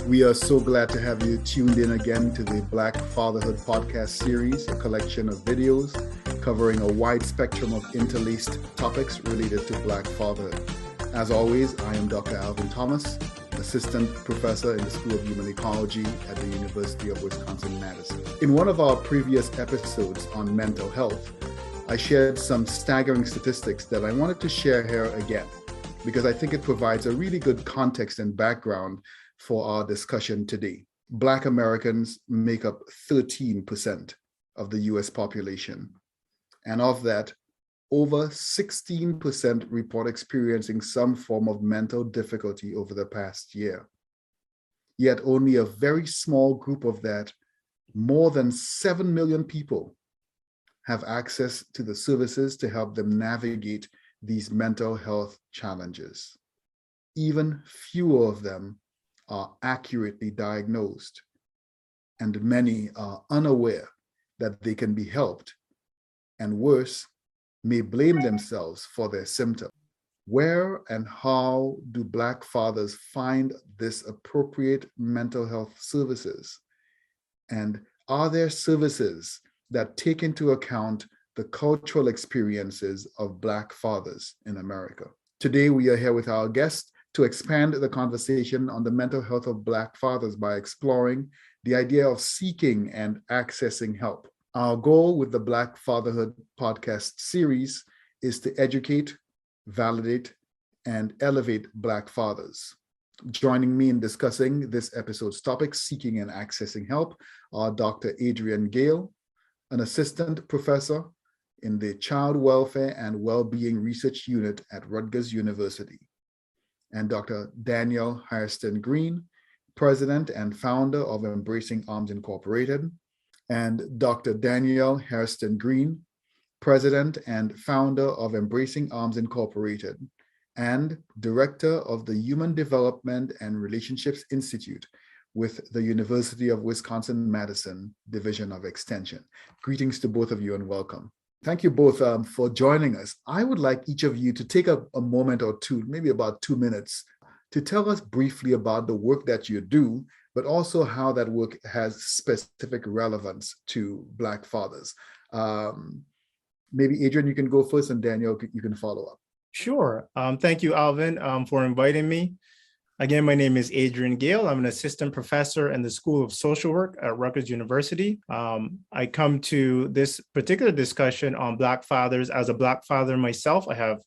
We are so glad to have you tuned in again to the Black Fatherhood podcast series, a collection of videos covering a wide spectrum of interlaced topics related to Black fatherhood. As always, I am Dr. Alvin Thomas, Assistant Professor in the School of Human Ecology at the University of Wisconsin-Madison. In one of our previous episodes on mental health, I shared some staggering statistics that I wanted to share here again, because I think it provides a really good context and background for our discussion today. Black Americans make up 13% of the US population. And of that, over 16% report experiencing some form of mental difficulty over the past year. Yet only a very small group of that, more than 7 million people, have access to the services to help them navigate these mental health challenges. Even fewer of them are accurately diagnosed, and many are unaware that they can be helped, and worse, may blame themselves for their symptoms. Where and how do Black fathers find this appropriate mental health services? And are there services that take into account the cultural experiences of Black fathers in America? Today, we are here with our guest to expand the conversation on the mental health of Black fathers by exploring the idea of seeking and accessing help. Our goal with the Black Fatherhood podcast series is to educate, validate, and elevate Black fathers. Joining me in discussing this episode's topic, seeking and accessing help, are Dr. Adrian Gale, an assistant professor in the Child Welfare and Wellbeing Research Unit at Rutgers University, and Dr. Danielle Hairston-Green, president and founder of Embracing Arms Incorporated, and Dr. Danielle Hairston-Green, president and founder of Embracing Arms Incorporated, and director of the Human Development and Relationships Institute with the University of Wisconsin-Madison Division of Extension. Greetings to both of you and welcome. Thank you both for joining us. I would like each of you to take a moment or two, maybe about 2 minutes, to tell us briefly about the work that you do, but also how that work has specific relevance to Black fathers. Maybe Adrian, you can go first, and Danielle, you can follow up. Sure. Thank you, Alvin, for inviting me. Again, my name is Adrian Gale. I'm an assistant professor in the School of Social Work at Rutgers University. I come to this particular discussion on Black fathers as a Black father myself. I have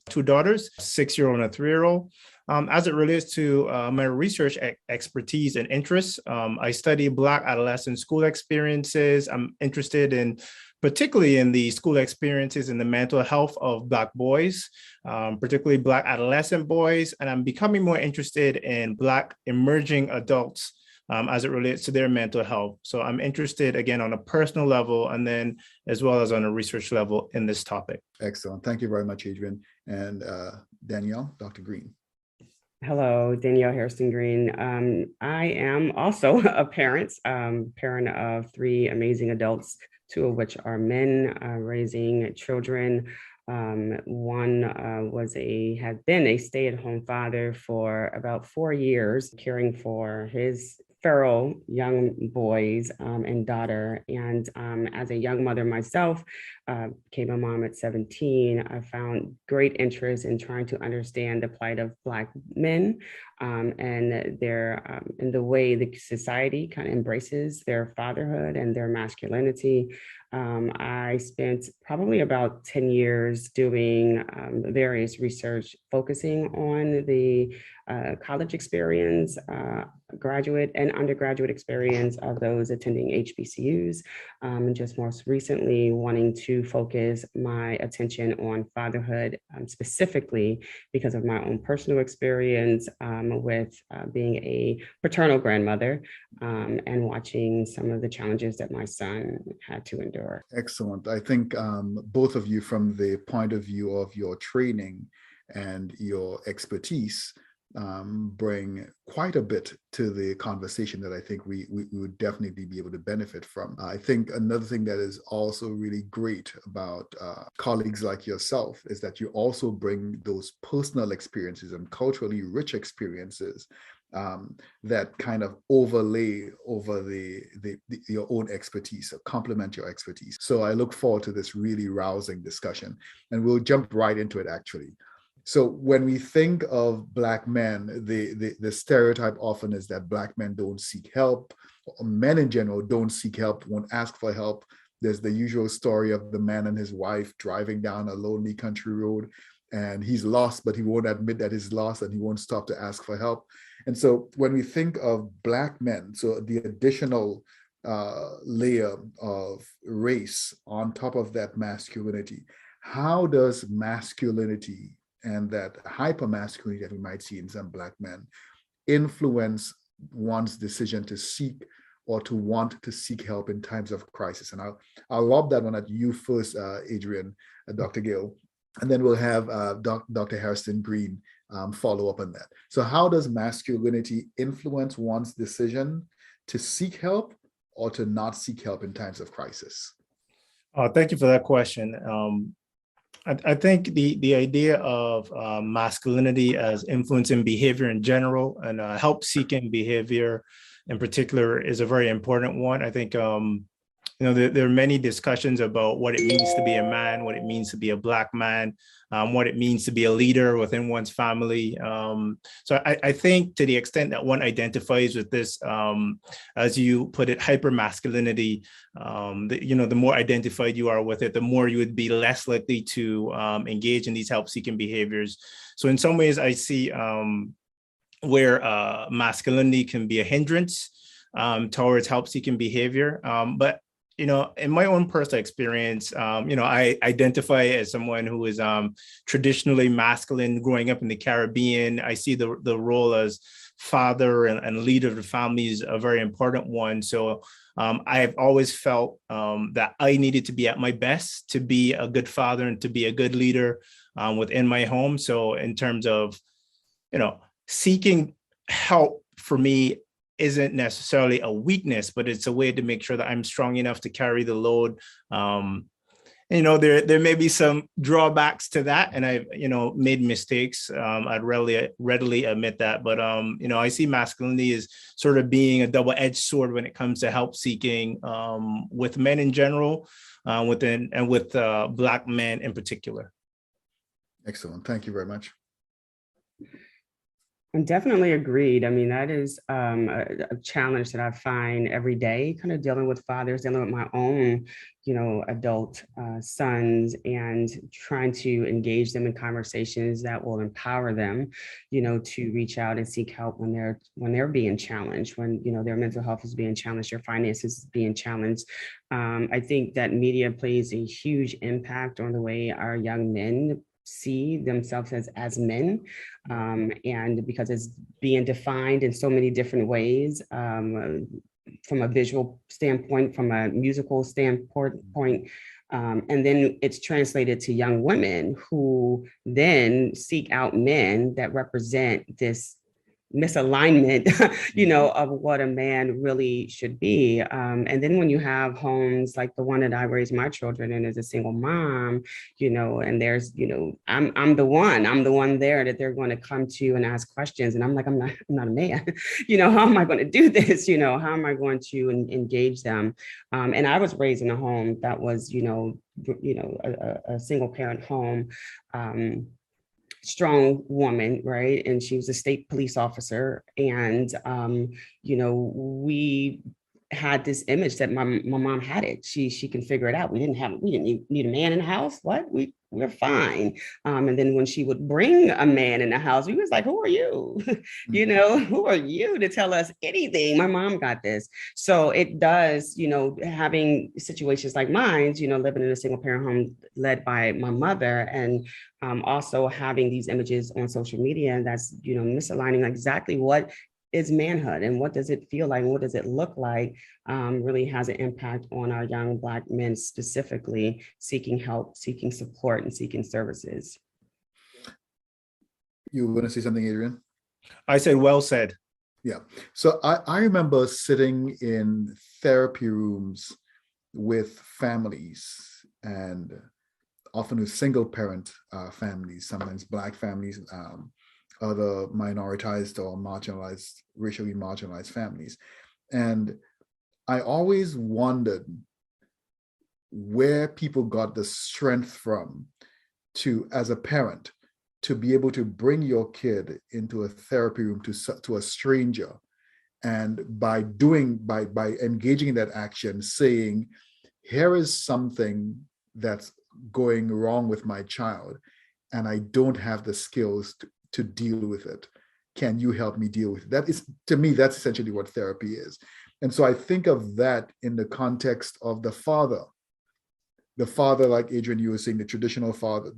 2 daughters, a 6-year-old and a 3-year-old. As it relates to my research expertise and interests, I study Black adolescent school experiences. I'm interested in particularly in the school experiences and the mental health of Black boys, particularly Black adolescent boys. And I'm becoming more interested in Black emerging adults as it relates to their mental health. So I'm interested, again, on a personal level, and then as well as on a research level in this topic. Excellent. Thank you very much, Adrian. And Danielle, Dr. Green. Hello, Danielle Hairston-Green. I am also a parent of 3 amazing adults, 2 of which are men raising children. One had been a stay-at-home father for about 4 years, caring for his feral young boys and daughter. And as a young mother myself, became a mom at 17, I found great interest in trying to understand the plight of Black men and their in the way the society kind of embraces their fatherhood and their masculinity. I spent probably about 10 years doing various research focusing on the college experience, graduate and undergraduate experience of those attending HBCUs, and just most recently wanting to focus my attention on fatherhood, specifically because of my own personal experience with being a paternal grandmother and watching some of the challenges that my son had to endure. Excellent. I think both of you, from the point of view of your training and your expertise, bring quite a bit to the conversation that I think we would definitely be able to benefit from. I think another thing that is also really great about colleagues like yourself is that you also bring those personal experiences and culturally rich experiences that kind of overlay over your own expertise, or complement your expertise. So I look forward to this really rousing discussion, and we'll jump right into it actually. So when we think of Black men, the stereotype often is that Black men don't seek help, or men in general don't seek help, won't ask for help. There's the usual story of the man and his wife driving down a lonely country road, and he's lost, but he won't admit that he's lost, and he won't stop to ask for help. And so when we think of Black men, so the additional layer of race on top of that masculinity, how does masculinity and that hypermasculinity that we might see in some Black men influence one's decision to seek or to want to seek help in times of crisis? And I'll lob that one at you first, Adrian, Dr. Gale, and then we'll have Dr. Hairston-Green follow up on that. So how does masculinity influence one's decision to seek help or to not seek help in times of crisis? Thank you for that question. I think the idea of masculinity as influencing behavior in general and help-seeking behavior in particular is a very important one. I think there are many discussions about what it means to be a man, what it means to be a Black man, what it means to be a leader within one's family. So I think to the extent that one identifies with this, as you put it, hypermasculinity, the more identified you are with it, the more you would be less likely to engage in these help-seeking behaviors. So in some ways, I see where masculinity can be a hindrance towards help-seeking behavior. But in my own personal experience, I identify as someone who is traditionally masculine growing up in the Caribbean. I see the role as father and leader of the family is a very important one. So I've always felt that I needed to be at my best to be a good father and to be a good leader within my home. So in terms of, seeking help for me isn't necessarily a weakness, but it's a way to make sure that I'm strong enough to carry the load. There may be some drawbacks to that, and I've made mistakes. I'd readily admit that, but I see masculinity as sort of being a double-edged sword when it comes to help seeking with men in general, with Black men in particular. Excellent, thank you very much. I'm definitely agreed. I mean, that is a challenge that I find every day, kind of dealing with fathers, dealing with my own, adult sons, and trying to engage them in conversations that will empower them, to reach out and seek help when they're being challenged, when, their mental health is being challenged, their finances is being challenged. I think that media plays a huge impact on the way our young men see themselves as men, and because it's being defined in so many different ways, from a visual standpoint, from a musical standpoint, and then it's translated to young women who then seek out men that represent this misalignment, of what a man really should be. And then when you have homes like the one that I raised my children in as a single mom, and there's, I'm the one there that they're going to come to and ask questions. And I'm like, I'm not a man, how am I going to do this? How am I going to engage them? And I was raised in a home that was, a single parent home, strong woman, right? And she was a state police officer. And, we had this image that my mom had it. She can figure it out. We didn't need a man in the house. What? We're fine. And then when she would bring a man in the house, we was like, who are you? Who are you to tell us anything? My mom got this. So it does, having situations like mine, living in a single parent home led by my mother, and also having these images on social media, and that's, misaligning exactly what is manhood and what does it feel like and what does it look like, really has an impact on our young Black men, specifically seeking help, seeking support, and seeking services. You were going to say something, Adrian? I said, well said. Yeah. So I remember sitting in therapy rooms with families, and often with single parent families, sometimes Black families, other minoritized or marginalized, racially marginalized families. And I always wondered where people got the strength from to, as a parent, to be able to bring your kid into a therapy room to a stranger, and by engaging in that action, saying, here is something that's going wrong with my child, and I don't have the skills to deal with it. Can you help me deal with it? That is, to me, that's essentially what therapy is. And so I think of that in the context of the father. The father, like Adrian, you were saying, the traditional father,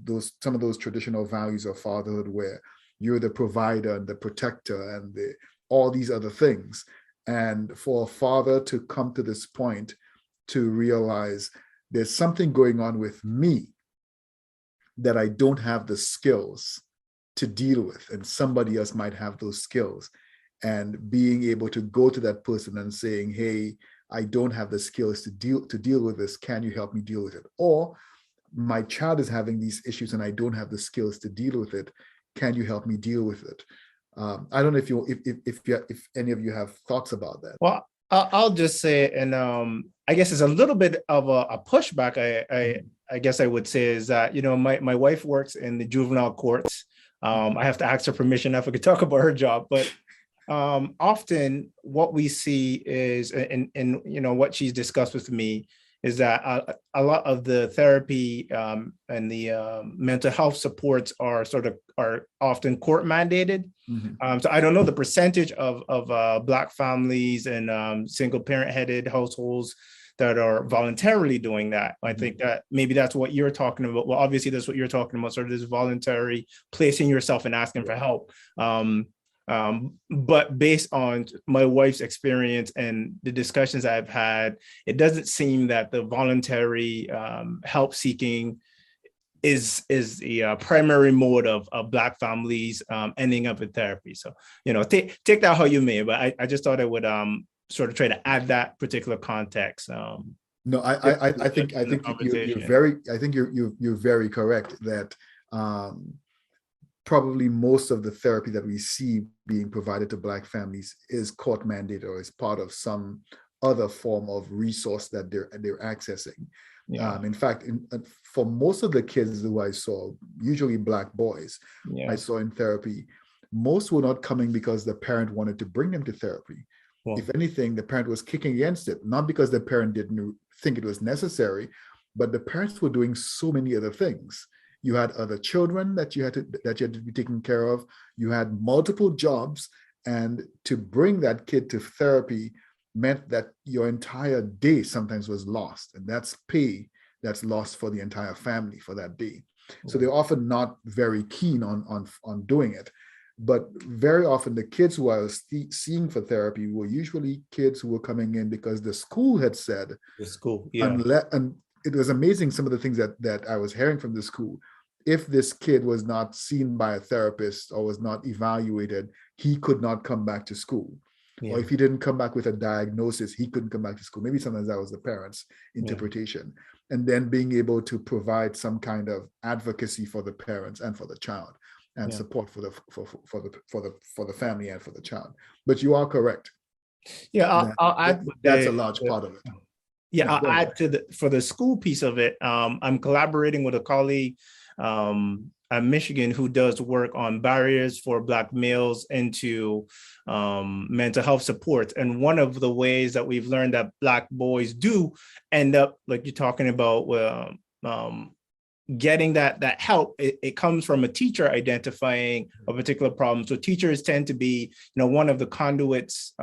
some of those traditional values of fatherhood, where you're the provider and the protector and all these other things. And for a father to come to this point to realize there's something going on with me that I don't have the skills to deal with, and somebody else might have those skills, and being able to go to that person and saying, hey, I don't have the skills to deal with this. Can you help me deal with it? Or my child is having these issues and I don't have the skills to deal with it. Can you help me deal with it? I don't know if any of you have thoughts about that. Well, I'll just say, and I guess it's a little bit of a pushback. I guess I would say is that, my wife works in the juvenile courts. I have to ask her permission if I could talk about her job, but often what we see is, and what she's discussed with me, is that a lot of the therapy and the mental health supports are often court mandated. Mm-hmm. So I don't know the percentage of Black families and single parent headed households that are voluntarily doing that. I think that maybe that's what you're talking about. Well, obviously that's what you're talking about, sort of this voluntary placing yourself and asking for help. But based on my wife's experience and the discussions I've had, it doesn't seem that the voluntary help seeking is the primary mode of Black families ending up in therapy. So, take that how you may, but I just thought I would sort of try to add that particular context. No, I think you're very correct that probably most of the therapy that we see being provided to Black families is court mandated or is part of some other form of resource that they're accessing. Yeah. In fact, for most of the kids who I saw, usually Black boys, I saw in therapy, most were not coming because the parent wanted to bring them to therapy. Well, if anything, the parent was kicking against it, not because the parent didn't think it was necessary, but the parents were doing so many other things. You had other children that you had to be taken care of. You had multiple jobs, and to bring that kid to therapy meant that your entire day sometimes was lost, and that's pay that's lost for the entire family for that day. So they're often not very keen on doing it. But very often the kids who I was seeing for therapy were usually kids who were coming in because the school had said, and it was amazing some of the things that I was hearing from the school. If this kid was not seen by a therapist or was not evaluated, he could not come back to school. Or if he didn't come back with a diagnosis, he couldn't come back to school. Maybe sometimes that was the parents' interpretation. And then being able to provide some kind of advocacy for the parents and for the child, and support for the family and for the child. But you are correct. Yeah, I'll add that's a large part of it. Yeah, I'll add to for the school piece of it. I'm collaborating with a colleague at Michigan who does work on barriers for Black males into mental health support. And one of the ways that we've learned that Black boys do end up, like you're talking about, getting that help, it comes from a teacher identifying a particular problem. So teachers tend to be, one of the conduits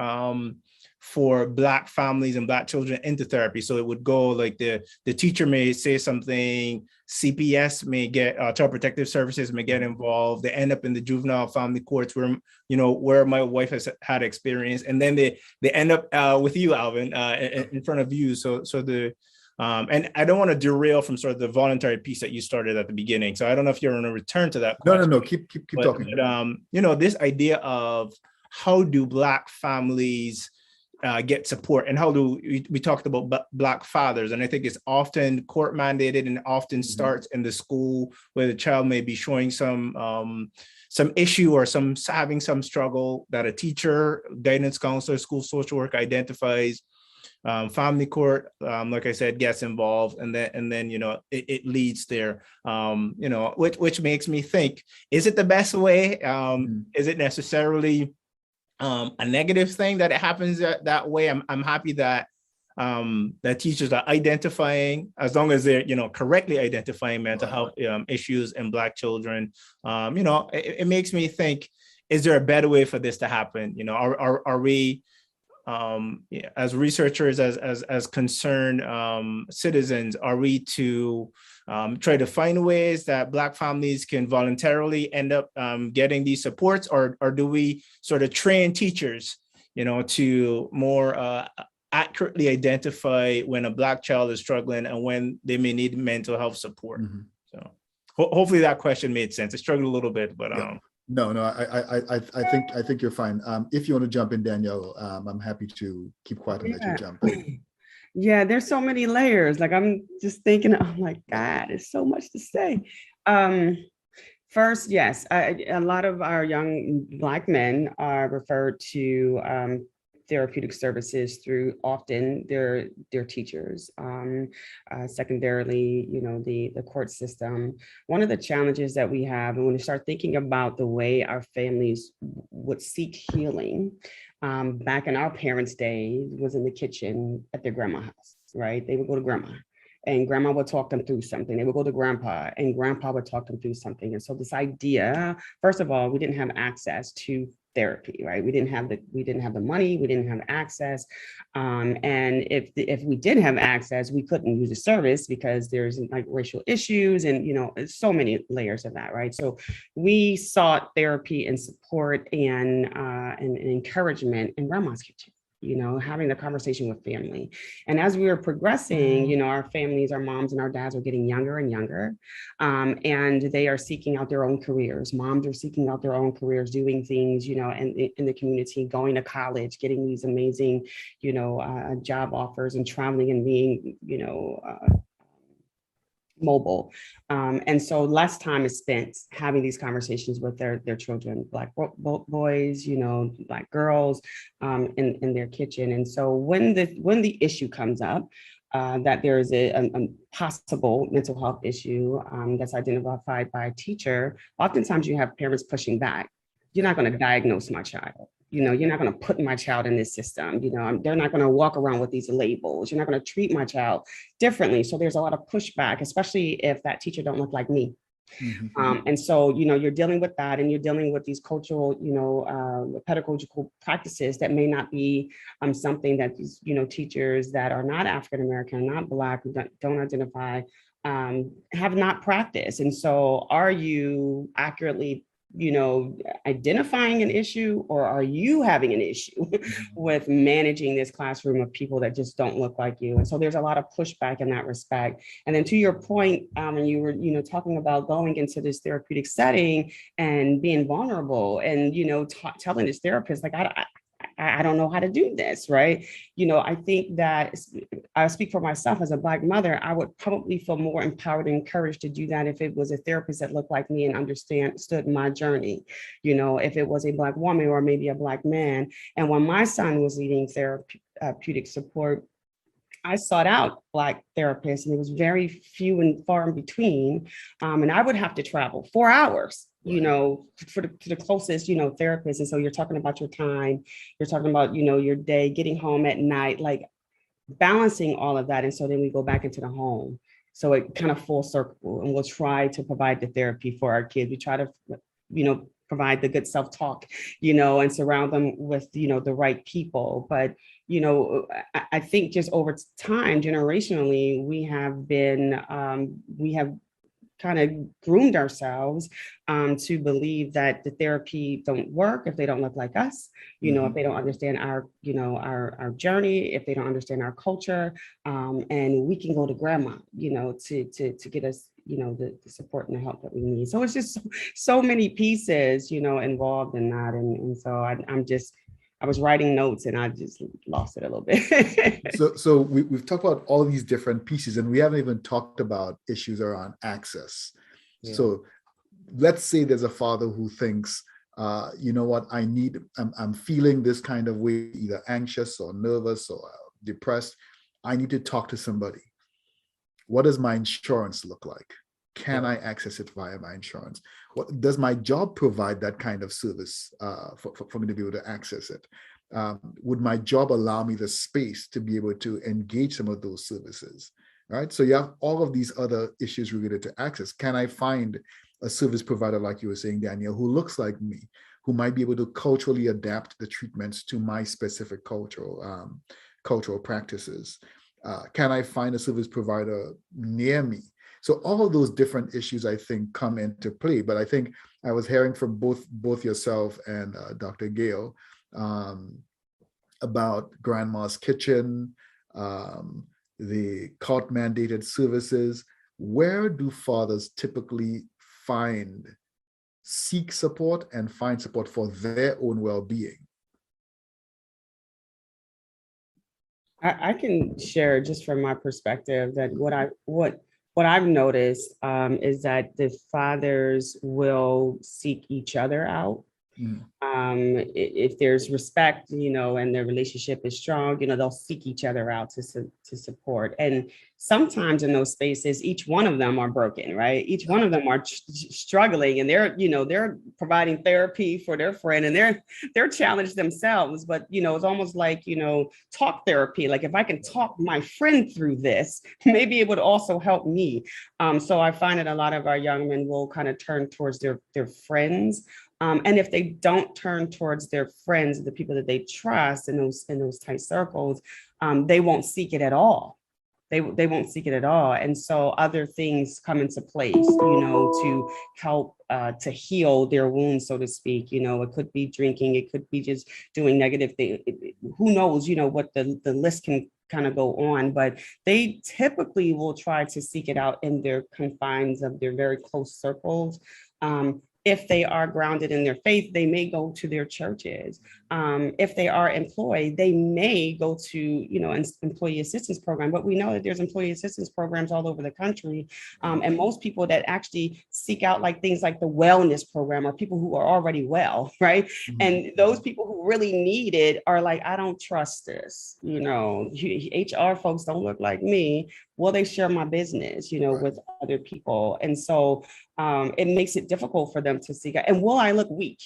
for Black families and Black children into therapy. So it would go like the teacher may say something, CPS may get, Child Protective Services may get involved. They end up in the juvenile family courts where my wife has had experience, and then they end up with you, Alvin, in front of you. So the and I don't want to derail from sort of the voluntary piece that you started at the beginning. So I don't know if you're going to return to that question. No. Keep talking. But, this idea of how do Black families get support, and how do we talked about Black fathers, and I think it's often court mandated and often starts in the school where the child may be showing some some issue or having some struggle that a teacher, guidance counselor, school social work identifies. Family court, like I said, gets involved, and then it leads there. Which makes me think: is it the best way? Is it necessarily a negative thing that it happens that way? I'm happy that that teachers are identifying, as long as they're correctly identifying mental health issues in Black children. It makes me think: is there a better way for this to happen? Are we, as researchers, as concerned citizens, are we to try to find ways that Black families can voluntarily end up getting these supports, or do we sort of train teachers, to more accurately identify when a Black child is struggling and when they may need mental health support? So hopefully that question made sense. I struggled a little bit, but No, I think you're fine. If you want to jump in, Danielle, I'm happy to keep quiet and let you jump in. Yeah, there's so many layers. Like, I'm just thinking, oh my God, there's so much to say. First, yes, a lot of our young Black men are referred to therapeutic services through often their teachers. Secondarily, the court system. One of the challenges that we have, and when we start thinking about the way our families would seek healing, back in our parents' day, was in the kitchen at their grandma's house, right? They would go to grandma, and grandma would talk them through something. They would go to grandpa, and grandpa would talk them through something. And so this idea, first of all, we didn't have access to therapy, right? We didn't have the money, we didn't have access. And if we did have access, we couldn't use the service because there's like racial issues and, so many layers of that, right? So we sought therapy and support and encouragement in grandma's kitchen. Having the conversation with family. And as we were progressing, our families, our moms and our dads are getting younger and younger. And they are seeking out their own careers. Moms are seeking out their own careers, doing things, in the community, going to college, getting these amazing, job offers and traveling and being, mobile. And so less time is spent having these conversations with their children, Black boys, Black girls, in their kitchen. And so when the issue comes up, that there is a possible mental health issue that's identified by a teacher, oftentimes you have parents pushing back. You're not going to diagnose my child. You're not going to put my child in this system. They're not going to walk around with these labels. You're not going to treat my child differently. So there's a lot of pushback, especially if that teacher don't look like me. And so, you're dealing with that, and you're dealing with these cultural, pedagogical practices that may not be something that these, teachers that are not African-American, not Black, don't identify, have not practiced. And so are you accurately identifying an issue, or are you having an issue with managing this classroom of people that just don't look like you? And so there's a lot of pushback in that respect. And then to your point, when you were, talking about going into this therapeutic setting and being vulnerable and, telling this therapist, like, I don't know how to do this, right? I think that I speak for myself as a Black mother, I would probably feel more empowered and encouraged to do that if it was a therapist that looked like me and understood my journey, if it was a Black woman or maybe a Black man. And when my son was needing therapeutic support, I sought out Black therapists, and it was very few and far in between. And I would have to travel 4 hours, to the closest, therapist. And so you're talking about your time, you're talking about, your day, getting home at night, like balancing all of that. And so then we go back into the home. So it kind of full circle, and we'll try to provide the therapy for our kids. We try to, provide the good self-talk, and surround them with, the right people. But, I think just over time, generationally, we have kind of groomed ourselves to believe that the therapy don't work if they don't look like us, if they don't understand our, our journey, if they don't understand our culture, and we can go to grandma, to get us, the support and the help that we need. So it's just so many pieces, involved in that. And so I was writing notes and I just lost it a little bit. So we've talked about all of these different pieces, and we haven't even talked about issues around access. Yeah. So let's say there's a father who thinks, you know what, I'm feeling this kind of way, either anxious or nervous or depressed. I need to talk to somebody. What does my insurance look like? Can I access it via my insurance? What does my job provide that kind of service for me to be able to access it? Would my job allow me the space to be able to engage some of those services? Right. So you have all of these other issues related to access. Can I find a service provider, like you were saying, Danielle, who looks like me, who might be able to culturally adapt the treatments to my specific cultural practices? Can I find a service provider near me? So all of those different issues, I think, come into play. But I think I was hearing from both yourself and Dr. Gale about Grandma's Kitchen, the court-mandated services. Where do fathers typically seek support and find support for their own well-being? I can share just from my perspective that what I've noticed is that the fathers will seek each other out. If there's respect, and the relationship is strong, they'll seek each other out to support. And sometimes in those spaces, each one of them are broken, right? Each one of them are struggling, and they're providing therapy for their friend, and they're challenged themselves. But it's almost like talk therapy. Like, if I can talk my friend through this, maybe it would also help me. So I find that a lot of our young men will kind of turn towards their friends. And if they don't turn towards their friends, the people that they trust in those tight circles, they won't seek it at all. They won't seek it at all. And so other things come into place, to help to heal their wounds, so to speak. It could be drinking, it could be just doing negative things. Who knows, what the list can kind of go on, but they typically will try to seek it out in their confines of their very close circles. If they are grounded in their faith, they may go to their churches. If they are employed, they may go to, an employee assistance program. But we know that there's employee assistance programs all over the country. And most people that actually seek out things like the wellness program are people who are already well, right? Mm-hmm. And those people who really need it are like, I don't trust this. HR folks don't look like me. Will they share my business, right, with other people? And so it makes it difficult for them to seek out. And will I look weak,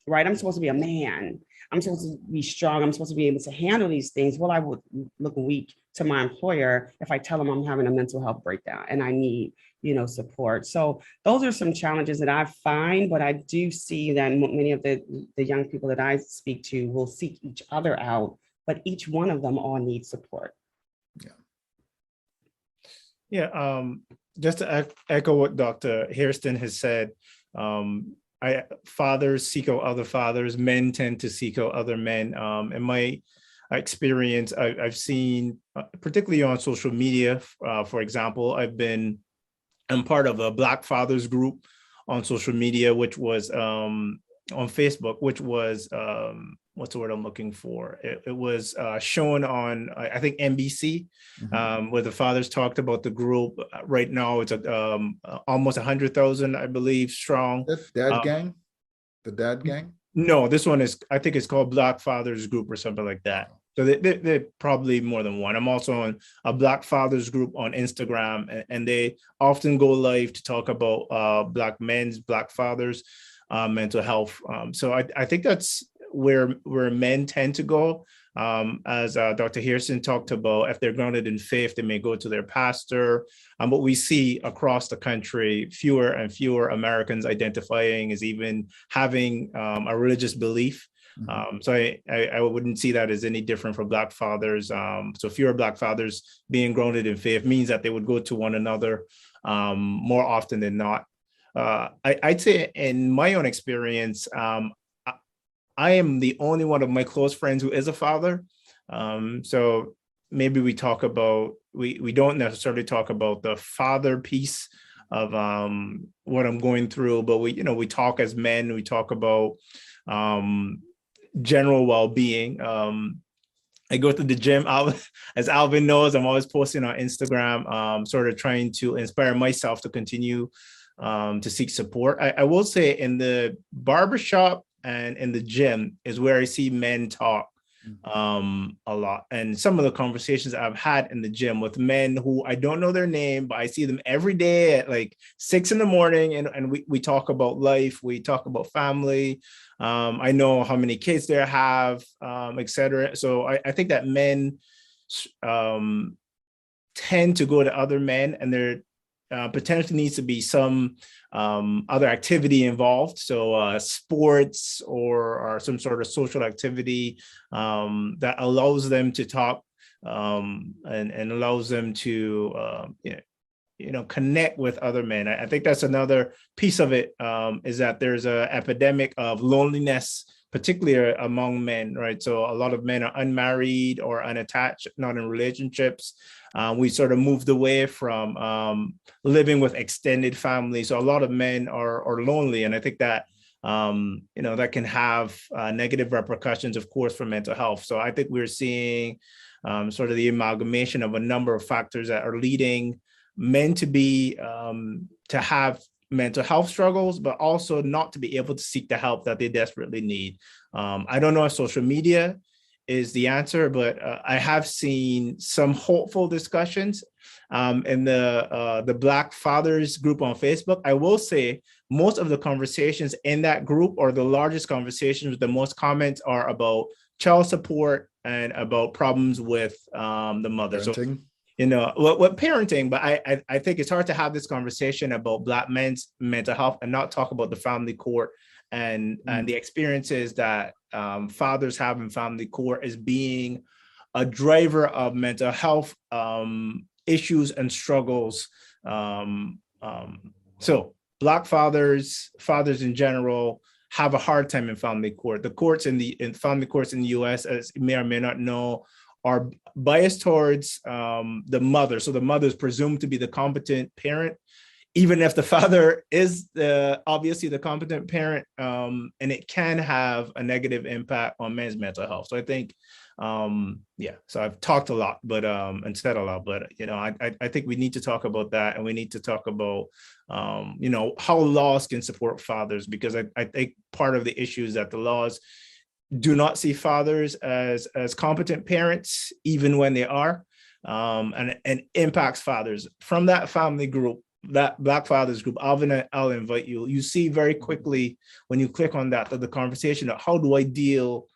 right? I'm supposed to be a man. I'm supposed to be strong. I'm supposed to be able to handle these things. Will I would look weak to my employer if I tell them I'm having a mental health breakdown and I need, support? So those are some challenges that I find, but I do see that many of the young people that I speak to will seek each other out, but each one of them all need support. Yeah. Just to echo what Dr. Hairston has said, fathers seek out other fathers, men tend to seek out other men. In my experience, I've seen, particularly on social media, for example, I'm part of a Black Fathers group on social media, which was on Facebook, which was, what's the word I'm looking for? It was shown on, I think, NBC, mm-hmm. Where the fathers talked about the group. Right now, it's almost 100,000, I believe, strong. The dad gang? The dad gang? No, this one is, I think it's called Black Fathers Group or something like that. So they're probably more than one. I'm also on a Black Fathers group on Instagram, and they often go live to talk about Black fathers, mental health. So I think that's where men tend to go. As Dr. Hairston talked about, if they're grounded in faith, they may go to their pastor. But we see across the country, fewer and fewer Americans identifying as even having a religious belief. Mm-hmm. So I wouldn't see that as any different for Black fathers. So fewer Black fathers being grounded in faith means that they would go to one another more often than not. I'd say in my own experience, I am the only one of my close friends who is a father. So maybe we don't necessarily talk about the father piece of what I'm going through, but we talk as men, we talk about general well-being. I go to the gym. As Alvin knows, I'm always posting on Instagram, sort of trying to inspire myself to continue to seek support. I will say in the barbershop and in the gym is where I see men talk a lot. And some of the conversations I've had in the gym with men who I don't know their name, but I see them every day at like 6 a.m. and we talk about life, we talk about family. I know how many kids they have, etc. So I think that men tend to go to other men, and there potentially needs to be some other activity involved. So sports or some sort of social activity that allows them to talk and allows them to connect with other men. I think that's another piece of it, is that there's an epidemic of loneliness, particularly among men, right? So a lot of men are unmarried or unattached, not in relationships. We sort of moved away from living with extended families. So a lot of men are lonely. And I think that, that can have negative repercussions, of course, for mental health. So I think we're seeing sort of the amalgamation of a number of factors that are leading men to have mental health struggles, but also not to be able to seek the help that they desperately need. I don't know if social media is the answer, but I have seen some hopeful discussions in the Black Fathers group on Facebook. I will say most of the conversations in that group, or the largest conversations, the most comments are about child support and about problems with the mother. Parenting. So what parenting, but I think it's hard to have this conversation about Black men's mental health and not talk about the family court and the experiences that fathers have in family court as being a driver of mental health issues and struggles. So Black fathers in general have a hard time in family court. The courts in family courts in the US, as you may or may not know, are biased towards the mother. So the mother is presumed to be the competent parent, even if the father is obviously the competent parent, and it can have a negative impact on men's mental health. So I think, so I've talked a lot, but and said a lot, but I think we need to talk about that, and we need to talk about how laws can support fathers, because I think part of the issue is that the laws do not see fathers as competent parents, even when they are, and impacts fathers. From that family group, that Black Fathers group, Alvin, I'll invite you. You see very quickly when you click on that the conversation of how do I deal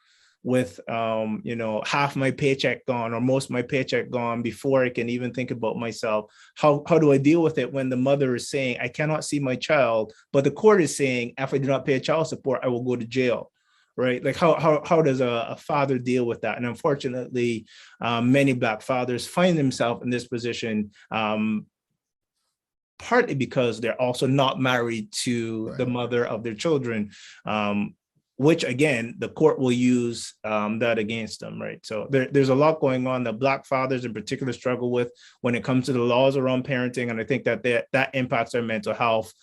with half my paycheck gone or most of my paycheck gone before I can even think about myself. How do I deal with it when the mother is saying I cannot see my child, but the court is saying if I do not pay child support, I will go to jail? Right? Like how does a father deal with that? And unfortunately, many Black fathers find themselves in this position, partly because they're also not married to the mother of their children, which again, the court will use that against them, right? So there's a lot going on that Black fathers in particular struggle with when it comes to the laws around parenting. And I think that impacts their mental health.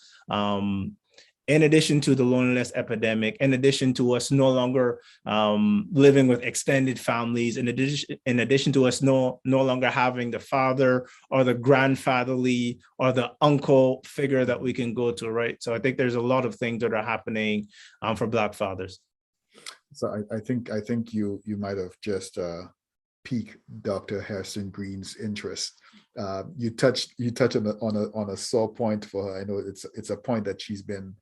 In addition to the loneliness epidemic, in addition to us no longer living with extended families, in addition to us no longer having the father or the grandfatherly or the uncle figure that we can go to, right? So I think there's a lot of things that are happening for Black fathers. So I think you might have just piqued Dr. Hairston-Green's interest. You touched on a sore point for her. I know it's a point that she's been,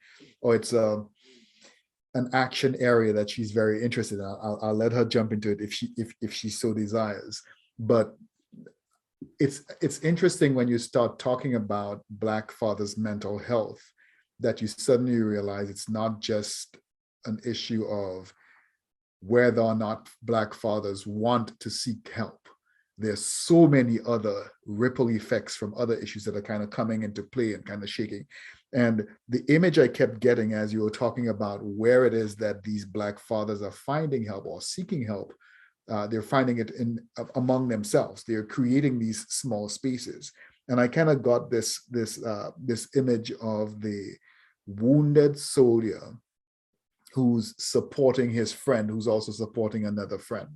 or it's an action area that she's very interested in. I'll let her jump into it if she so desires. But it's interesting when you start talking about Black fathers' mental health that you suddenly realize it's not just an issue of whether or not Black fathers want to seek help. There's so many other ripple effects from other issues that are kind of coming into play and kind of shaking. And the image I kept getting as you were talking about where it is that these Black fathers are finding help or seeking help, they're finding it among themselves. They're creating these small spaces. And I kind of got this image of the wounded soldier who's supporting his friend, who's also supporting another friend.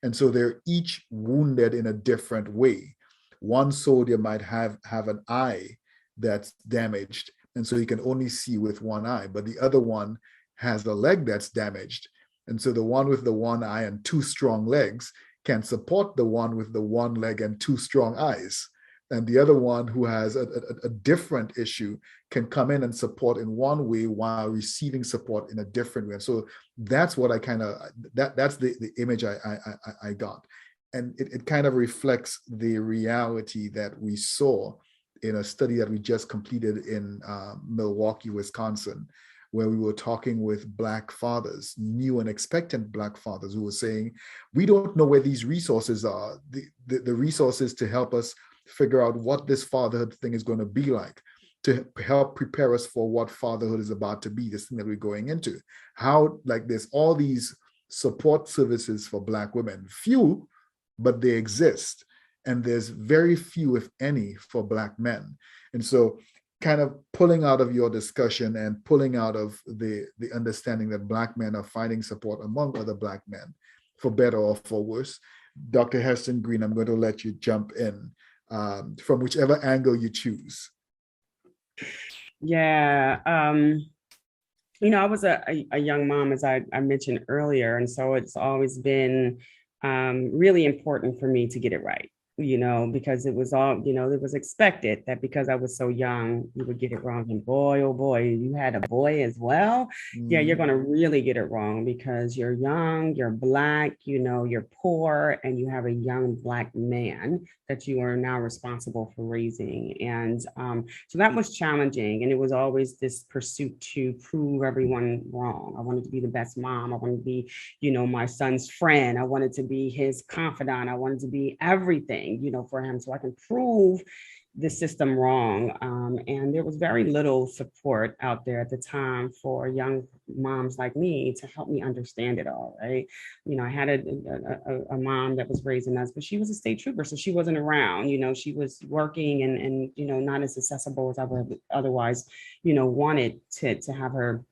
And so they're each wounded in a different way. One soldier might have an eye that's damaged, And so he can only see with one eye, but the other one has a leg that's damaged. And so the one with the one eye and two strong legs can support the one with the one leg and two strong eyes. And the other one who has a different issue can come in and support in one way while receiving support in a different way. So that's what I kind of, that's the image I got. And it kind of reflects the reality that we saw in a study that we just completed in Milwaukee, Wisconsin, where we were talking with Black fathers, new and expectant Black fathers, who were saying, we don't know where these resources are, the resources to help us figure out what this fatherhood thing is going to be like, to help prepare us for what fatherhood is about to be, this thing that we're going into. How, like, there's all these support services for Black women, few, but they exist. And there's very few, if any, for Black men. And so kind of pulling out of your discussion and pulling out of the understanding that Black men are finding support among other Black men, for better or for worse. Dr. Hairston-Green, I'm going to let you jump in from whichever angle you choose. Yeah. I was a young mom, as I mentioned earlier. And so it's always been really important for me to get it right, because it was all, it was expected that because I was so young, you would get it wrong. And boy, oh boy, you had a boy as well. Yeah, you're going to really get it wrong because you're young, you're Black, you're poor, and you have a young Black man that you are now responsible for raising. And so that was challenging. And it was always this pursuit to prove everyone wrong. I wanted to be the best mom. I wanted to be, my son's friend. I wanted to be his confidant. I wanted to be everything, for him, so I can prove the system wrong. And there was very little support out there at the time for young moms like me to help me understand it all, right? I had a mom that was raising us, but she was a state trooper, so she wasn't around. She was working and not as accessible as I would otherwise, wanted to have her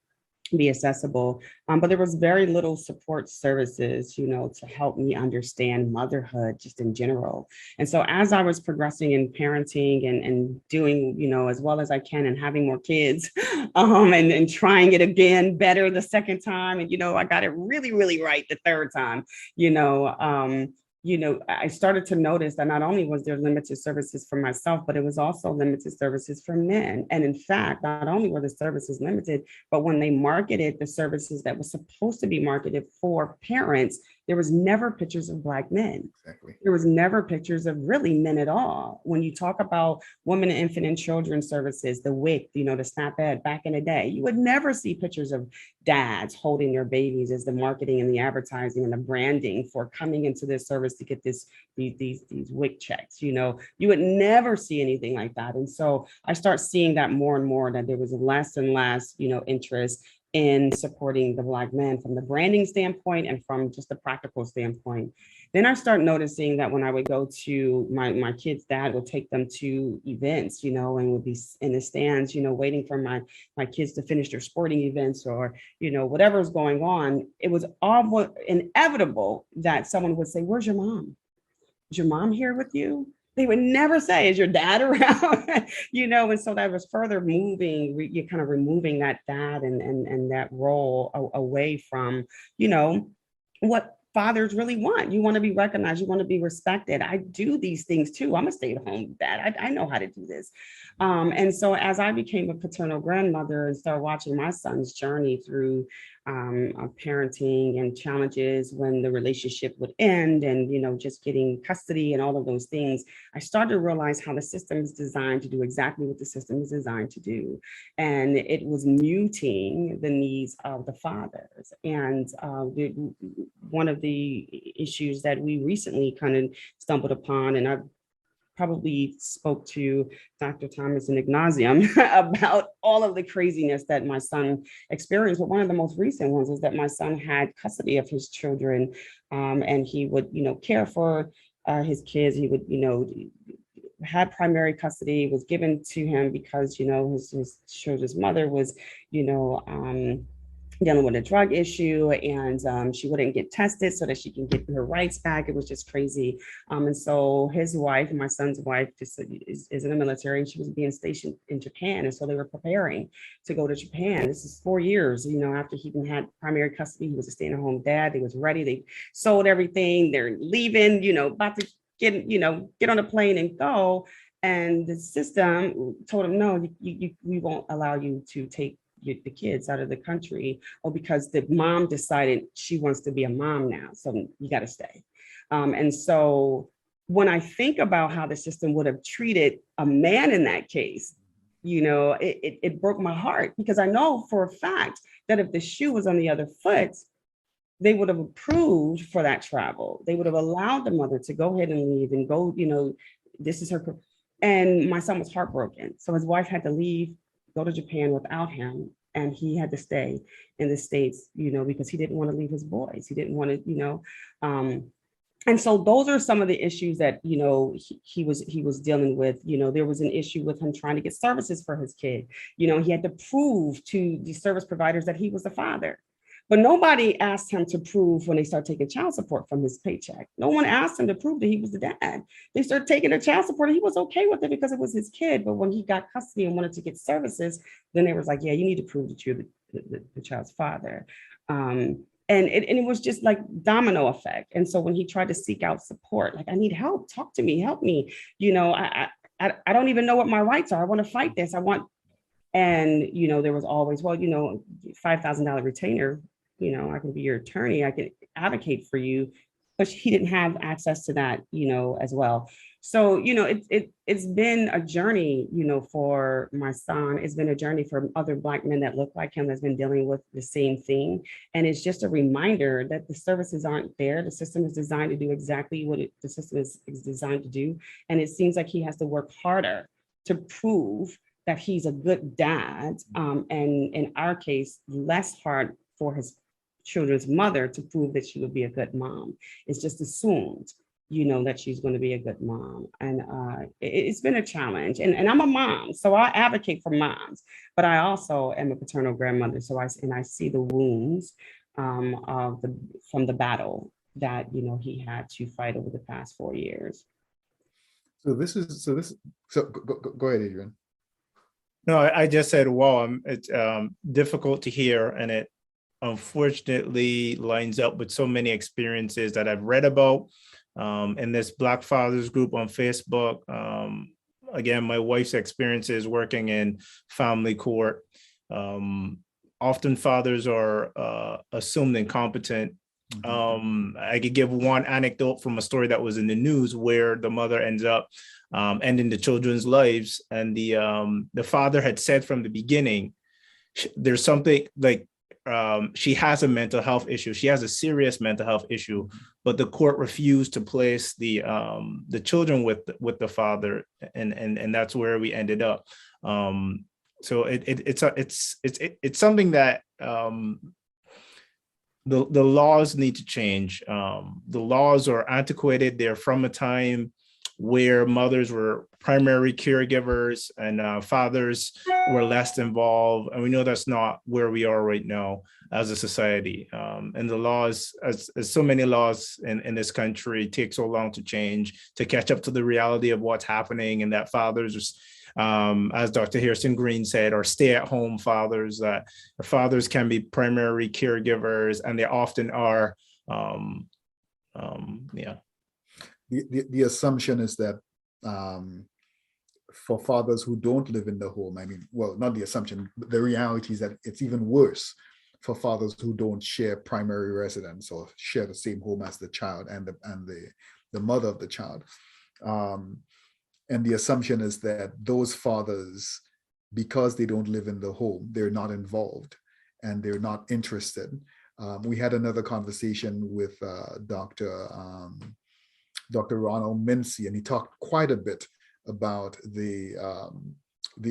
be accessible. But there was very little support services, to help me understand motherhood just in general. And so as I was progressing in parenting and doing, as well as I can and having more kids, and trying it again better the second time. And, I got it really, really right the third time, I started to notice that not only was there limited services for myself, but it was also limited services for men. And in fact, not only were the services limited, but when they marketed the services that was supposed to be marketed for parents, there was never pictures of Black men. Exactly. There was never pictures of really men at all. When you talk about women, infant, and children services, the WIC, the SNAP Ed back in the day, you would never see pictures of dads holding their babies as the marketing and the advertising and the branding for coming into this service to get these WIC checks. You would never see anything like that. And so I start seeing that more and more, that there was less and less, interest in supporting the Black men from the branding standpoint and from just the practical standpoint. Then I start noticing that when I would go to my kids' dad would take them to events, and would be in the stands, waiting for my kids to finish their sporting events or, whatever's going on. It was almost inevitable that someone would say, "Where's your mom? Is your mom here with you?" They would never say, "Is your dad around?" And so that was further moving, you're kind of removing that dad and that role away from, what fathers really want. You want to be recognized, you want to be respected. I do these things too. I'm a stay-at-home dad. I know how to do this. And so as I became a paternal grandmother and started watching my son's journey through parenting and challenges when the relationship would end and, just getting custody and all of those things, I started to realize how the system is designed to do exactly what the system is designed to do. And it was muting the needs of the fathers. And one of the issues that we recently kind of stumbled upon, and I've probably spoke to Dr. Thomas and Ignatium about all of the craziness that my son experienced. But one of the most recent ones is that my son had custody of his children, and he would, care for his kids. He would, had primary custody, was given to him because, his children's mother was, dealing with a drug issue, and she wouldn't get tested so that she can get her rights back. It was just crazy. And so his wife, my son's wife, just is in the military, and she was being stationed in Japan. And so they were preparing to go to Japan. This is 4 years, after he had primary custody. He was a stay-at-home dad. They was ready. They sold everything. They're leaving, about to get on a plane and go. And the system told him, no, we won't allow you to take the kids out of the country, or because the mom decided she wants to be a mom now, so you got to stay. And so when I think about how the system would have treated a man in that case, it broke my heart, because I know for a fact that if the shoe was on the other foot, they would have approved for that travel. They would have allowed the mother to go ahead and leave and go, this is her. And my son was heartbroken. So his wife had to leave, go to Japan without him. And he had to stay in the States, because he didn't want to leave his boys. He didn't want to, and so those are some of the issues that, he was dealing with. There was an issue with him trying to get services for his kid. He had to prove to the service providers that he was the father. But nobody asked him to prove when they started taking child support from his paycheck. No one asked him to prove that he was the dad. They started taking the child support, and he was okay with it because it was his kid. But when he got custody and wanted to get services, then they was like, yeah, you need to prove that you're the child's father. And it was just like domino effect. And so when he tried to seek out support, like, I need help, talk to me, help me. I don't even know what my rights are. I want to fight this. And, there was always, well, $5,000 retainer, I can be your attorney, I can advocate for you. But he didn't have access to that, as well. So, it's been a journey, for my son. It's been a journey for other Black men that look like him, that's been dealing with the same thing. And it's just a reminder that the services aren't there. The system is designed to do exactly what the system is designed to do. And it seems like he has to work harder to prove that he's a good dad. And in our case, less hard for his children's mother to prove that she would be a good mom. It's just assumed, that she's going to be a good mom. And it's been a challenge. And I'm a mom, so I advocate for moms, but I also am a paternal grandmother. So I see the wounds from the battle that, he had to fight over the past 4 years. So go ahead, Adrian. No, I just said, wow, it's difficult to hear, and it unfortunately lines up with so many experiences that I've read about in this Black Fathers group on Facebook. Again, my wife's experiences working in family court. Often fathers are assumed incompetent. I could give one anecdote from a story that was in the news where the mother ends up ending the children's lives, and the father had said from the beginning, there's something like she has a mental health issue. She has a serious mental health issue, but the court refused to place the children with the father, and that's where we ended up. So it's something that the laws need to change. The laws are antiquated. They're from a time where mothers were primary caregivers and fathers were less involved. And we know that's not where we are right now as a society. And the laws, as so many laws in this country, take so long to change, to catch up to the reality of what's happening, and that fathers, as Dr. Hairston-Green said, are stay-at-home fathers, that fathers can be primary caregivers, and they often are, The assumption is that for fathers who don't live in the home, not the assumption, but the reality is that it's even worse for fathers who don't share primary residence or share the same home as the child and the mother of the child. And the assumption is that those fathers, because they don't live in the home, they're not involved and they're not interested. We had another conversation with Dr. Ronald Mincy, and he talked quite a bit about the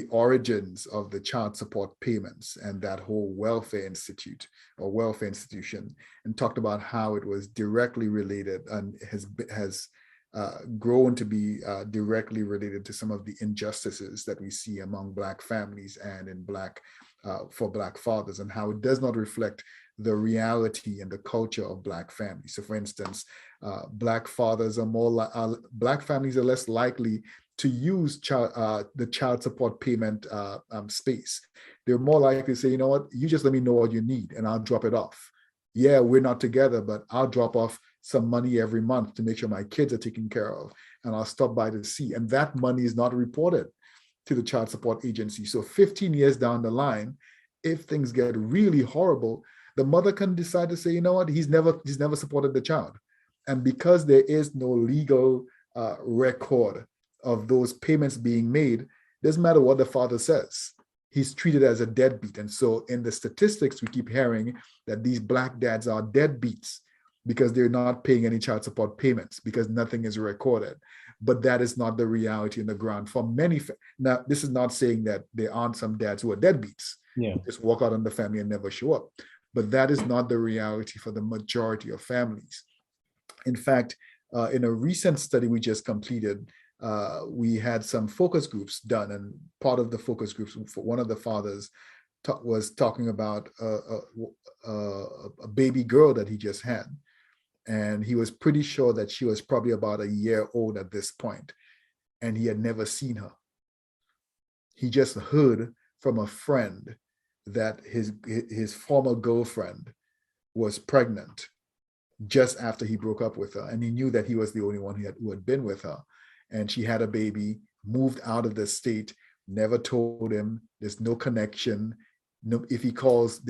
origins of the child support payments and that whole welfare institution, and talked about how it was directly related and has grown to be directly related to some of the injustices that we see among Black families and in Black for Black fathers, and how it does not reflect the reality and the culture of Black families. So, for instance, Black fathers are Black families are less likely to use the child support payment space. They're more likely to say, you know what, you just let me know what you need and I'll drop it off. Yeah, we're not together, but I'll drop off some money every month to make sure my kids are taken care of, and I'll stop by to see. And that money is not reported to the child support agency. So 15 years down the line, if things get really horrible, the mother can decide to say, you know what, he's never supported the child. And because there is no legal record of those payments being made, doesn't matter what the father says, he's treated as a deadbeat. And so in the statistics, we keep hearing that these Black dads are deadbeats because they're not paying any child support payments because nothing is recorded. But that is not the reality in the ground for many. Now, this is not saying that there aren't some dads who are deadbeats, who just walk out on the family and never show up. But that is not the reality for the majority of families. In fact, in a recent study we just completed, we had some focus groups done, and part of the focus groups, one of the fathers was talking about a baby girl that he just had. And he was pretty sure that she was probably about a year old at this point, and he had never seen her. He just heard from a friend that his former girlfriend was pregnant just after he broke up with her, and he knew that he was the only one who had been with her. And she had a baby, moved out of the state, never told him. There's no connection. No, if he calls,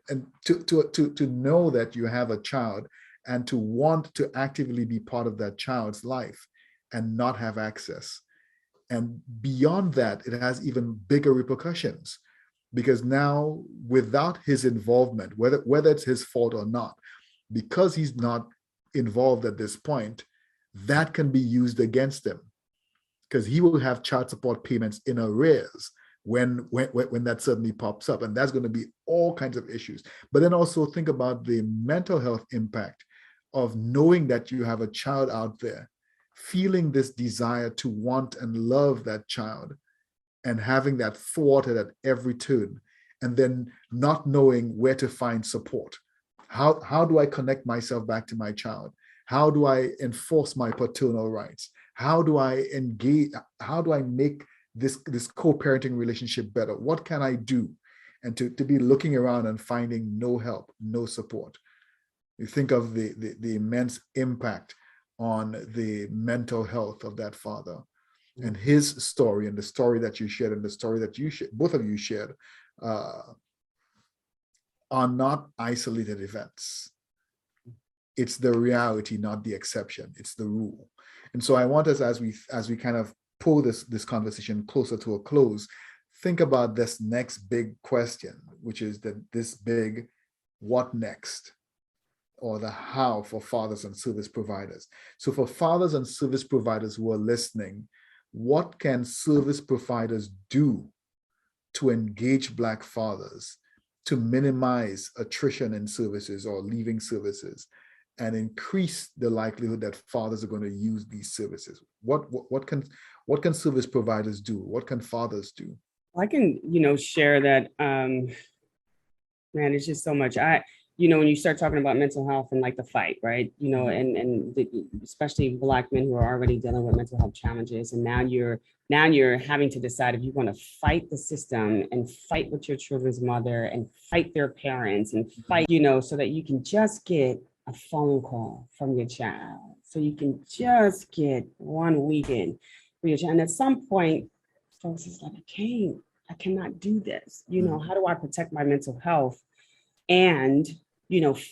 and to know that you have a child and to want to actively be part of that child's life and not have access. And beyond that, it has even bigger repercussions, because now, without his involvement, whether it's his fault or not, because he's not involved at this point, that can be used against him, because he will have child support payments in arrears when that suddenly pops up. And that's going to be all kinds of issues. But then also think about the mental health impact of knowing that you have a child out there, feeling this desire to want and love that child, and having that thwarted at every turn, and then not knowing where to find support. How do I connect myself back to my child? How do I enforce my paternal rights? How do I engage? How do I make this co-parenting relationship better? What can I do? And to be looking around and finding no help, no support. You think of the immense impact on the mental health of that father. And his story, and the story that you shared, and the story that both of you shared, are not isolated events. It's the reality, not the exception. It's the rule. And so I want us, as we kind of pull this conversation closer to a close, think about this next big question, which is this big what next, or the how for fathers and service providers. So for fathers and service providers who are listening, what can service providers do to engage Black fathers, to minimize attrition in services or leaving services, and increase the likelihood that fathers are going to use these services? What can service providers do? What can fathers do? I can, share that, man, it's just so much. When you start talking about mental health and like the fight, right? Especially Black men who are already dealing with mental health challenges. And now you're having to decide if you want to fight the system and fight with your children's mother and fight their parents and fight, so that you can just get a phone call from your child. So you can just get one weekend for your child. And at some point, folks is like, I cannot do this. How do I protect my mental health and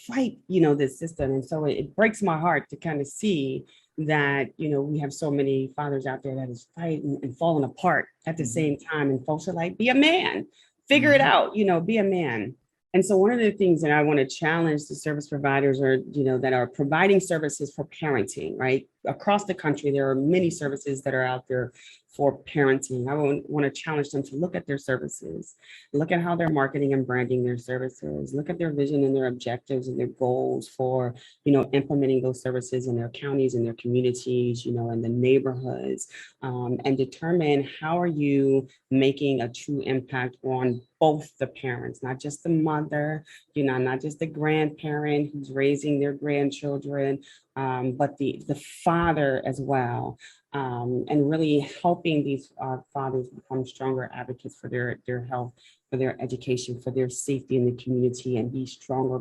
fight, this system? And so it breaks my heart to kind of see that, we have so many fathers out there that is fighting and falling apart at the same time. And folks are like, be a man, figure it out, be a man. And so one of the things that I want to challenge the service providers that are providing services for parenting, right? across the country, there are many services that are out there for parenting. I want to challenge them to look at their services, look at how they're marketing and branding their services, look at their vision and their objectives and their goals for, implementing those services in their counties and their communities, in the neighborhoods, and determine how are you making a true impact on both the parents, not just the mother, not just the grandparent who's raising their grandchildren, but the father as well. And really helping these fathers become stronger advocates for their health, for their education, for their safety in the community, and be stronger,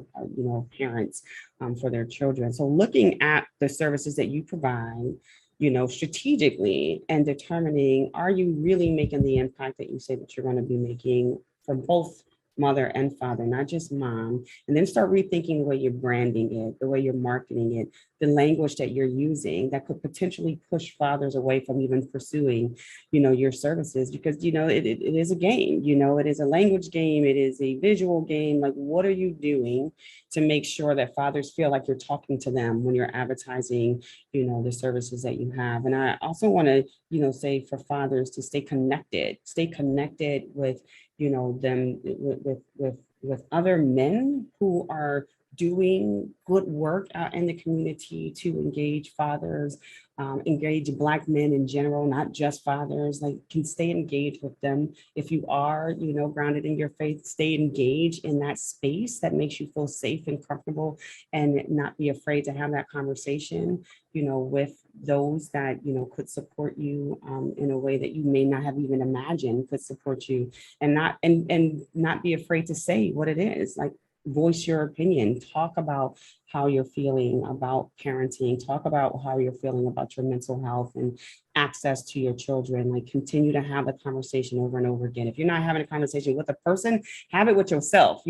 parents for their children. So looking at the services that you provide, strategically, and determining, are you really making the impact that you say that you're going to be making for both mother and father, not just mom, and then start rethinking the way you're branding it, the way you're marketing it, the language that you're using that could potentially push fathers away from even pursuing, your services, because, it is a game, it is a language game, it is a visual game. Like, what are you doing to make sure that fathers feel like you're talking to them when you're advertising, the services that you have? And I also want to, say for fathers to stay connected with, them with other men who are doing good work out in the community to engage fathers, engage Black men in general, not just fathers. Like, can stay engaged with them. If you are, grounded in your faith, stay engaged in that space that makes you feel safe and comfortable, and not be afraid to have that conversation, with those that, could support you in a way that you may not have even imagined could support you, and not be afraid to say what it is. Like, voice your opinion, talk about how you're feeling about parenting, talk about how you're feeling about your mental health and access to your children. Like, continue to have the conversation over and over again. If you're not having a conversation with a person, have it with yourself.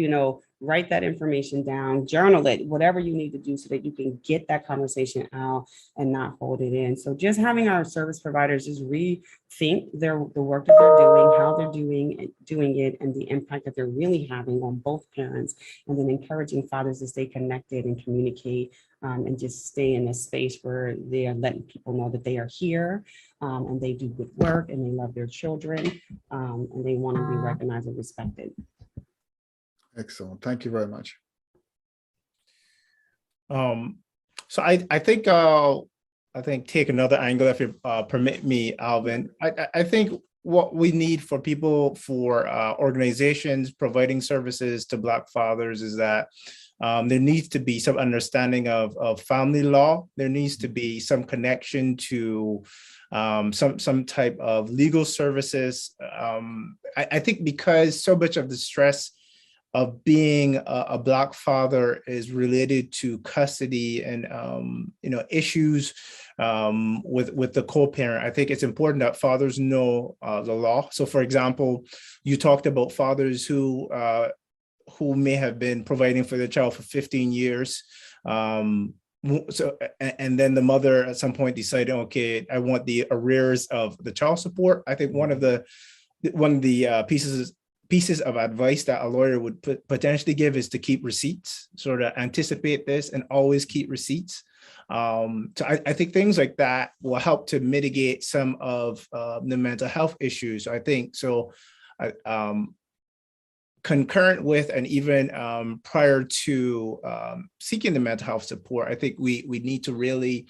Write that information down, journal it, whatever you need to do so that you can get that conversation out and not hold it in. So just having our service providers just rethink the work that they're doing, how they're doing it, and the impact that they're really having on both parents, and then encouraging fathers to stay connected and communicate, and just stay in a space where they are letting people know that they are here, and they do good work, and they love their children, and they want to be recognized and respected. Excellent. Thank you very much. So I think take another angle, if you permit me, Alvin. I think what we need for people, for organizations providing services to Black fathers, is that there needs to be some understanding of family law. There needs to be some connection to some type of legal services. I think because so much of the stress of being a Black father is related to custody and issues with the co-parent. I think it's important that fathers know the law. So, for example, you talked about fathers who may have been providing for their child for 15 years. So, and then the mother at some point decided, okay, I want the arrears of the child support. I think one of the pieces of advice that a lawyer would potentially give is to keep receipts, sort of anticipate this and always keep receipts. So I think things like that will help to mitigate some of the mental health issues. I think so. Concurrent with and even prior to seeking the mental health support, I think we need to really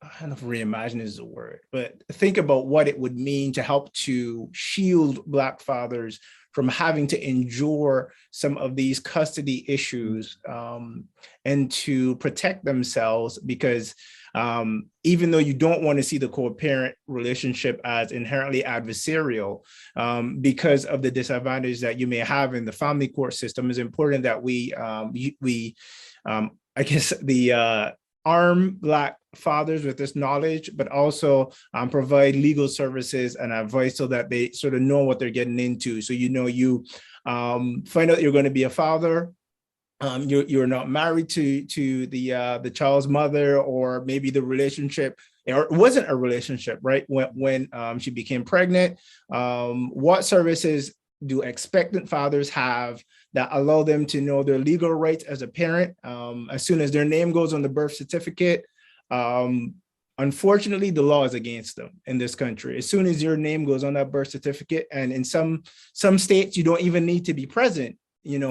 I don't know if reimagine is the word, but think about what it would mean to help to shield Black fathers from having to endure some of these custody issues, and to protect themselves, because even though you don't want to see the co-parent relationship as inherently adversarial, because of the disadvantage that you may have in the family court system, it's important that we arm Black fathers with this knowledge, but also provide legal services and advice so that they sort of know what they're getting into. So, you find out you're going to be a father. You're not married to the child's mother, or maybe the relationship, or it wasn't a relationship, right? When she became pregnant, what services do expectant fathers have that allow them to know their legal rights as a parent? As soon as their name goes on the birth certificate, Unfortunately, the law is against them in this country. As soon as your name goes on that birth certificate, and in some states, you don't even need to be present,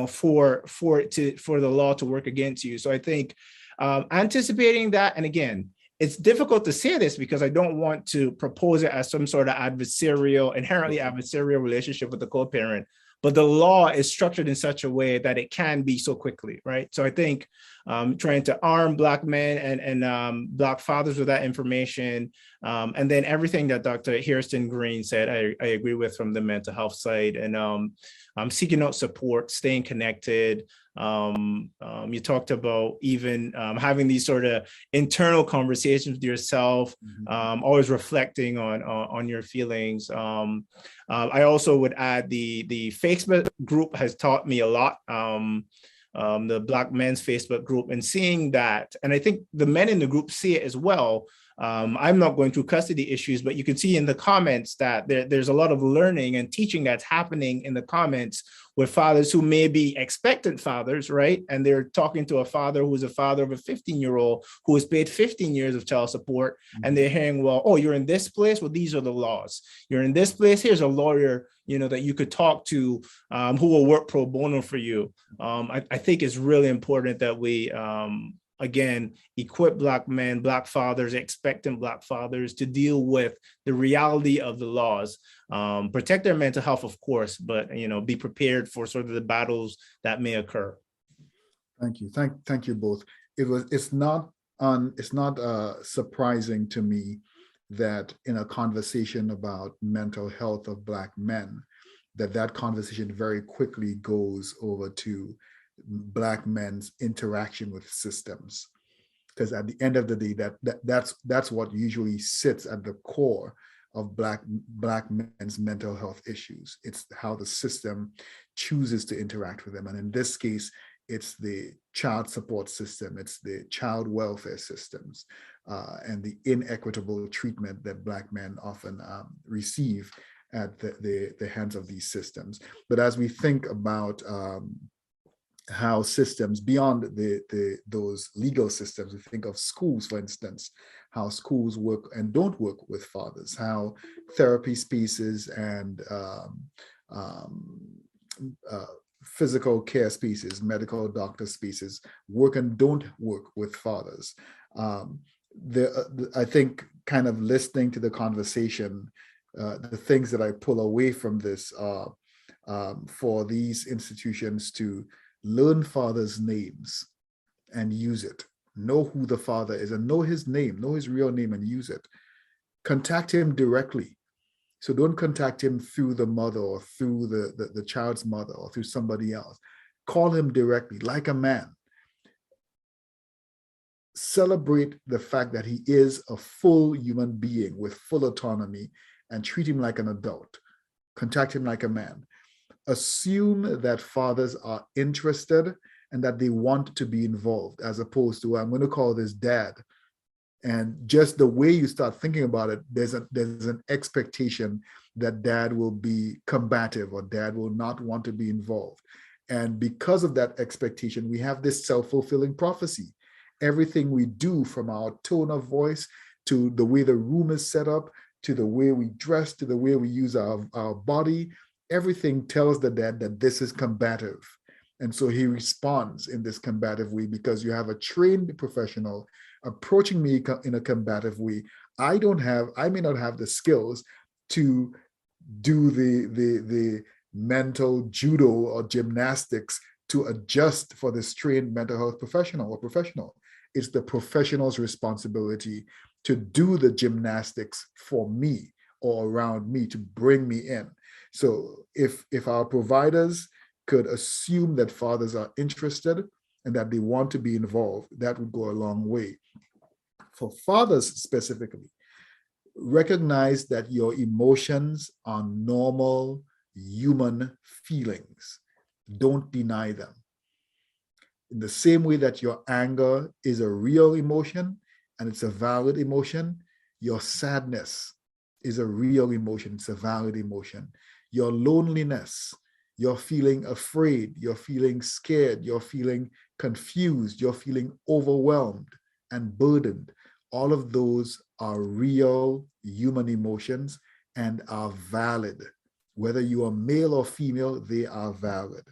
for the law to work against you. So I think anticipating that, and again, it's difficult to say this because I don't want to propose it as some sort of inherently adversarial relationship with the co-parent. But the law is structured in such a way that it can be so quickly, right? So I think trying to arm Black men and Black fathers with that information, and then everything that Dr. Hairston-Green said, I agree with from the mental health side, and seeking out support, staying connected. You talked about even having these sort of internal conversations with yourself, always reflecting on your feelings. I also would add the Facebook group has taught me a lot. The Black men's Facebook group, and seeing that, and I think the men in the group see it as well. I'm not going through custody issues, but you can see in the comments that there's a lot of learning and teaching that's happening in the comments with fathers who may be expectant fathers, right? And they're talking to a father who's a father of a 15-year-old who has paid 15 years of child support. And they're hearing, well, oh, you're in this place? Well, these are the laws. You're in this place? Here's a lawyer, that you could talk to who will work pro bono for you. I think it's really important that we, again, equip Black men, Black fathers, expectant Black fathers to deal with the reality of the laws, protect their mental health, of course, but, be prepared for sort of the battles that may occur. Thank you. Thank you both. It's not surprising to me that in a conversation about mental health of Black men, that conversation very quickly goes over to Black men's interaction with systems, because at the end of the day, that's what usually sits at the core of Black men's mental health issues. It's how the system chooses to interact with them, and in this case, it's the child support system, it's the child welfare systems, and the inequitable treatment that Black men often receive at the hands of these systems. But as we think about how systems beyond those legal systems, we think of schools, for instance, how schools work and don't work with fathers, how therapy spaces and physical care spaces, medical doctor spaces work and don't work with fathers. I think kind of listening to the conversation, the things that I pull away from this are for these institutions to learn fathers' names and use it. Know who the father is and know his name, know his real name and use it. Contact him directly. So don't contact him through the mother or through the child's mother or through somebody else. Call him directly, like a man. Celebrate the fact that he is a full human being with full autonomy and treat him like an adult. Contact him like a man. Assume that fathers are interested and that they want to be involved, as opposed to, I'm going to call this dad. And just the way you start thinking about it, there's an expectation that dad will be combative or dad will not want to be involved. And because of that expectation, we have this self-fulfilling prophecy. Everything we do, from our tone of voice to the way the room is set up, to the way we dress, to the way we use our body, everything tells the dad that this is combative. And so he responds in this combative way because you have a trained professional approaching me in a combative way. I may not have the skills to do the mental judo or gymnastics to adjust for this trained mental health professional or professional. It's the professional's responsibility to do the gymnastics for me or around me to bring me in. So if our providers could assume that fathers are interested and that they want to be involved, that would go a long way. For fathers specifically, recognize that your emotions are normal human feelings. Don't deny them. In the same way that your anger is a real emotion and it's a valid emotion, your sadness is a real emotion, it's a valid emotion. Your loneliness, you're feeling afraid, you're feeling scared, you're feeling confused, you're feeling overwhelmed and burdened. All of those are real human emotions and are valid. Whether you are male or female, they are valid.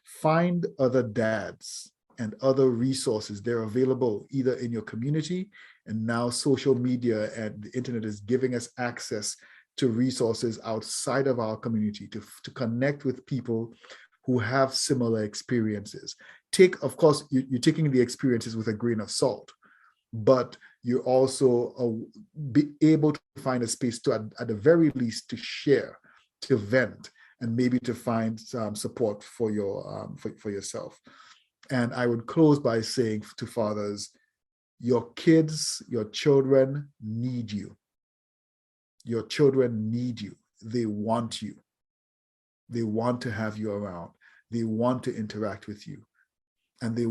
Find other dads and other resources. They're available either in your community, and now social media and the internet is giving us access to resources outside of our community to connect with people who have similar experiences. Of course, you're taking the experiences with a grain of salt, but you're also be able to find a space to, at the very least, to share, to vent, and maybe to find some support for yourself. And I would close by saying to fathers, your kids, your children need you. Your children need you. They want you. They want to have you around. They want to interact with you. And they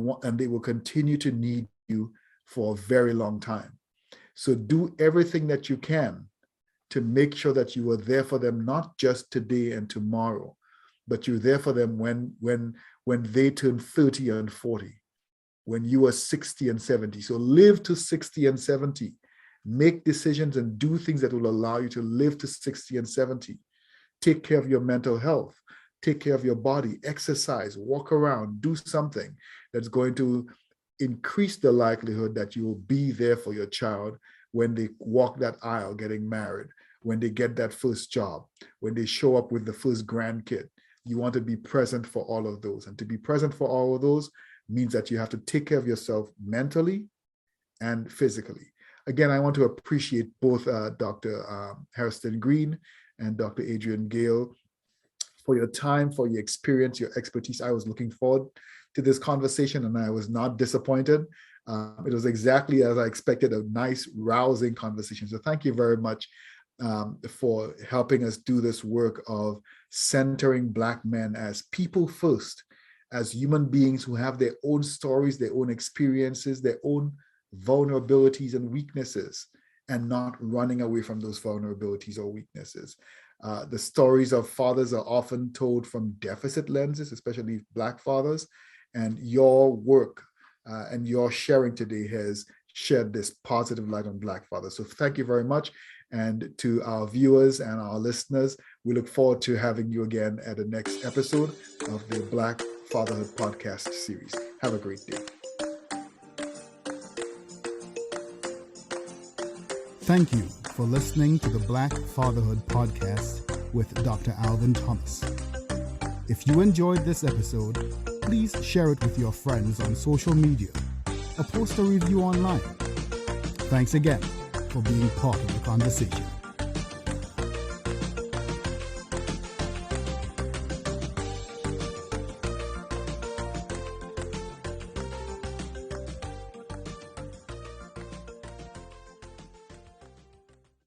will continue to need you for a very long time. So do everything that you can to make sure that you are there for them, not just today and tomorrow, but you're there for them when they turn 30 and 40, when you are 60 and 70. So live to 60 and 70. Make decisions and do things that will allow you to live to 60 and 70. Take care of your mental health. Take care of your body. Exercise, walk around, do something that's going to increase the likelihood that you will be there for your child when they walk that aisle getting married, when they get that first job, when they show up with the first grandkid. You want to be present for all of those. And to be present for all of those means that you have to take care of yourself mentally and physically. Again, I want to appreciate both Dr. Hairston-Green and Dr. Adrian Gale for your time, for your experience, your expertise. I was looking forward to this conversation and I was not disappointed. It was exactly as I expected, a nice, rousing conversation. So thank you very much for helping us do this work of centering Black men as people first, as human beings who have their own stories, their own experiences, their own vulnerabilities and weaknesses, and not running away from those vulnerabilities or weaknesses. The stories of fathers are often told from deficit lenses, especially Black fathers, and your work and your sharing today has shed this positive light on Black fathers. So thank you very much. And to our viewers and our listeners, we look forward to having you again at the next episode of the Black Fatherhood Podcast series. Have a great day. Thank you for listening to the Black Fatherhood Podcast with Dr. Alvin Thomas. If you enjoyed this episode, please share it with your friends on social media or post a review online. Thanks again for being part of the conversation.